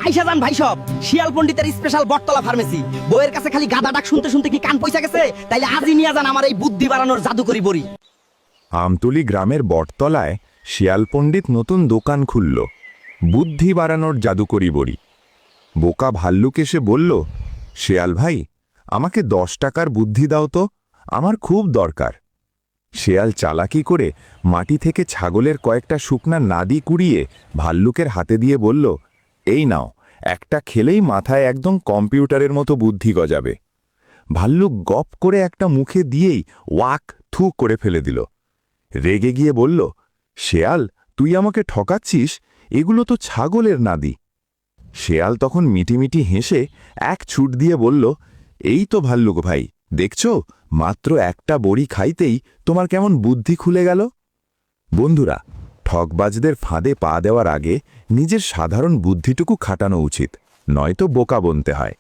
আইসা যান ভাই সব, শিয়াল পণ্ডিতের স্পেশাল বটতলা ফার্মেসি। বইয়ের কাছে খালি গাদা ডাক শুনতে শুনতে কি কান পয়সা গেছে? তাইলে আজই নিয়ে যান আমার এই বুদ্ধি বাড়ানোর জাদুকরি বড়ি। আমতলী গ্রামের বটতলায় শিয়াল পণ্ডিত নতুন দোকান খুলল, বুদ্ধি বাড়ানোর জাদুকরি বড়ি। বোকা ভাল্লুক এসে বলল, শিয়াল ভাই, আমাকে 10 টাকার বুদ্ধি দাও তো, আমার খুব দরকার। শিয়াল চালাকি করে মাটি থেকে ছাগলের কয়েকটা শুকনা নাদি কুড়িয়ে ভাল্লুকের হাতে দিয়ে বলল, এই নাও, একটা খেলেই মাথায় একদম কম্পিউটারের মতো বুদ্ধি গজাবে। ভাল্লুক গপ করে একটা মুখে দিয়েই ওয়াক থু করে ফেলে দিল। রেগে গিয়ে বলল, শেয়াল, তুই আমাকে ঠকাচ্ছিস, এগুলো তো ছাগলের নাদি। শেয়াল তখন মিটিমিটি হেসে এক ছুট দিয়ে বলল, এই তো ভাল্লুক ভাই, দেখছো, মাত্র একটা বড়ি খাইতেই তোমার কেমন বুদ্ধি খুলে গেল। বন্ধুরা, ঠকবাজদের ফাঁদে পা দেওয়ার আগে নিজের সাধারণ বুদ্ধিটুকু খাটানো উচিত, নয়তো বোকা বনতে হয়।